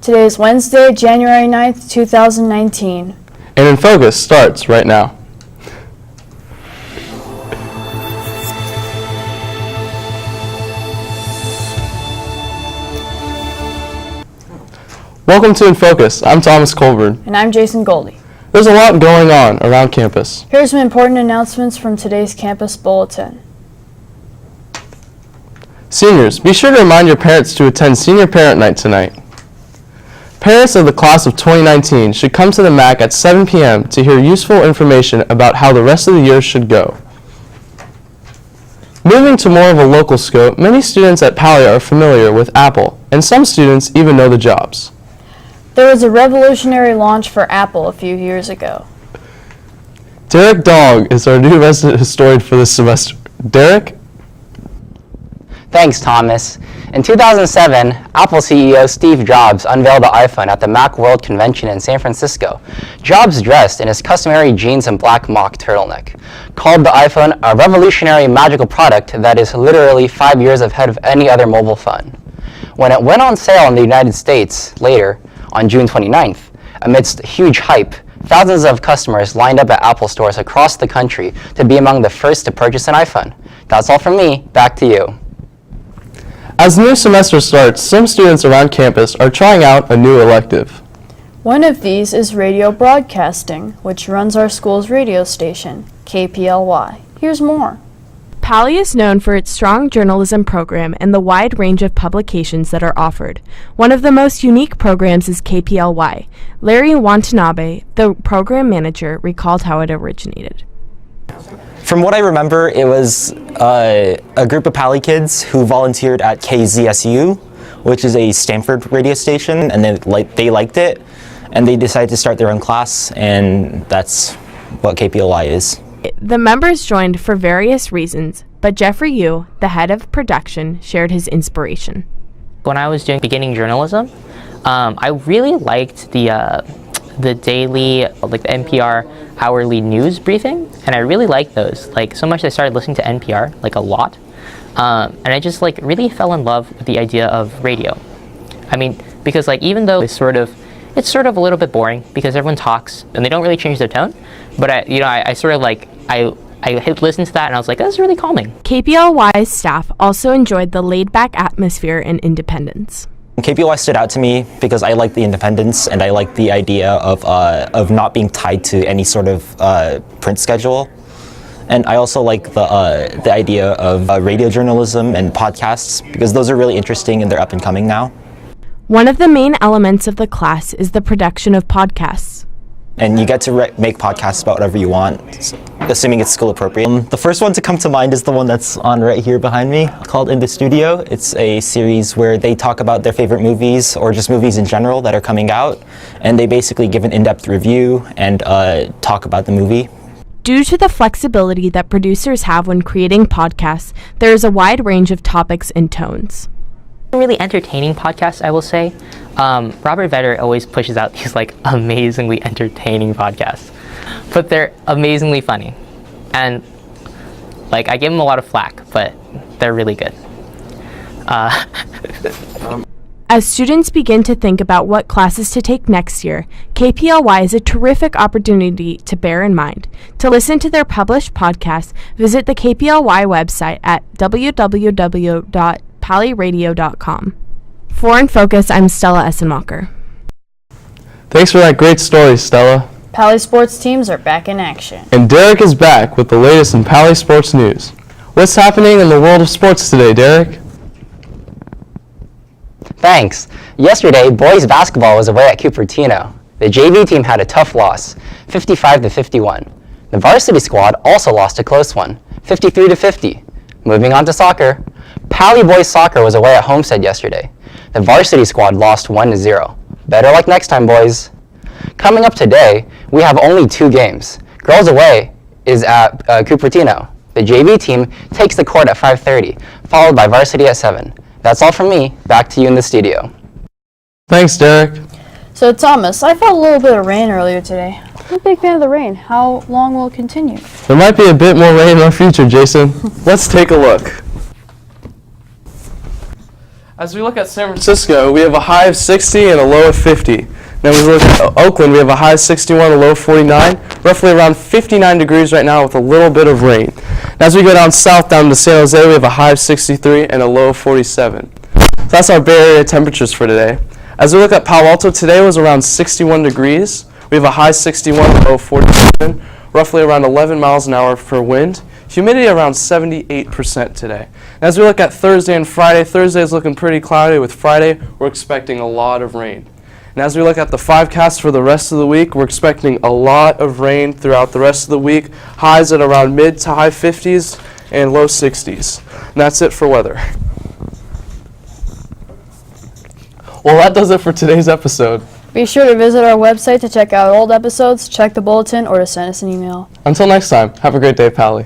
Today is Wednesday, January 9th, 2019. And InFocus starts right now. Welcome to InFocus. I'm Thomas Colburn. And I'm Jason Goldie. There's a lot going on around campus. Here's some important announcements from today's campus bulletin. Seniors, be sure to remind your parents to attend Senior Parent Night tonight. Parents of the class of 2019 should come to the MAC at 7 p.m. to hear useful information about how the rest of the year should go. Moving to more of a local scope, many students at Pali are familiar with Apple, and some students even know the jobs. There was a revolutionary launch for Apple a few years ago. Derek Dog is our new resident historian for this semester. Derek? Thanks, Thomas. In 2007, Apple CEO Steve Jobs unveiled the iPhone at the Macworld Convention in San Francisco. Jobs dressed in his customary jeans and black mock turtleneck, called the iPhone a revolutionary magical product that is literally 5 years ahead of any other mobile phone. When it went on sale in the United States later, on June 29th, amidst huge hype, thousands of customers lined up at Apple stores across the country to be among the first to purchase an iPhone. That's all from me. Back to you. As the new semester starts, some students around campus are trying out a new elective. One of these is radio broadcasting, which runs our school's radio station, KPLY. Here's more. Pali is known for its strong journalism program and the wide range of publications that are offered. One of the most unique programs is KPLY. Larry Watanabe, the program manager, recalled how it originated. From what I remember, it was a group of Pali kids who volunteered at KZSU, which is a Stanford radio station, and they liked it, and they decided to start their own class, and that's what KPLY is. The members joined for various reasons, but Jeffrey Yu, the head of production, shared his inspiration. When I was doing beginning journalism, I really liked the daily, like the NPR hourly news briefing, and I really liked those, like so much I started listening to NPR, like a lot, and I just like really fell in love with the idea of radio. I mean, because like even though it's sort of a little bit boring because everyone talks and they don't really change their tone, but I sort of like I listened to that and I was like, that's really calming. KPLY's staff also enjoyed the laid-back atmosphere and independence. KPLY stood out to me because I like the independence and I like the idea of not being tied to any sort of print schedule. And I also like the idea of radio journalism and podcasts because those are really interesting and they're up and coming now. One of the main elements of the class is the production of podcasts. And you get to make podcasts about whatever you want, assuming it's school appropriate. The first one to come to mind is the one that's on right here behind me, called In the Studio. It's a series where they talk about their favorite movies or just movies in general that are coming out, and they basically give an in-depth review and talk about the movie. Due to the flexibility that producers have when creating podcasts, there is a wide range of topics and tones. Really entertaining podcasts, I will say. Robert Vedder always pushes out these like amazingly entertaining podcasts, but they're amazingly funny, and like I give him a lot of flack, but they're really good. As students begin to think about what classes to take next year, KPLY is a terrific opportunity to bear in mind. To listen to their published podcasts, visit the KPLY website at www.paliradio.com. For InFocus, I'm Stella Essenmacher. Thanks for that great story, Stella. Pali sports teams are back in action. And Derek is back with the latest in Pali sports news. What's happening in the world of sports today, Derek? Thanks. Yesterday, boys basketball was away at Cupertino. The JV team had a tough loss, 55-51. The varsity squad also lost a close one, 53-50. Moving on to soccer. Pali boys soccer was away at Homestead yesterday. The varsity squad lost 1-0. Better luck next time, boys. Coming up today, we have only 2 games. Girls away is at Cupertino. The JV team takes the court at 5:30, followed by varsity at 7. That's all from me. Back to you in the studio. Thanks, Derek. So Thomas, I felt a little bit of rain earlier today. I'm a big fan of the rain. How long will it continue? There might be a bit more rain in our future, Jason. Let's take a look. As we look at San Francisco, we have a high of 60 and a low of 50. Then we look at Oakland, we have a high of 61, a low of 49, roughly around 59 degrees right now with a little bit of rain. And as we go down south, down to San Jose, we have a high of 63 and a low of 47. So that's our Bay Area temperatures for today. As we look at Palo Alto, today was around 61 degrees. We have a high 61, a low of 47, roughly around 11 miles an hour for wind. Humidity around 78% today. And as we look at Thursday and Friday, Thursday is looking pretty cloudy. With Friday, we're expecting a lot of rain. And as we look at the 5-cast for the rest of the week, we're expecting a lot of rain throughout the rest of the week. Highs at around mid to high 50s and low 60s. And that's it for weather. Well, that does it for today's episode. Be sure to visit our website to check out old episodes, check the bulletin, or to send us an email. Until next time, have a great day, Pally.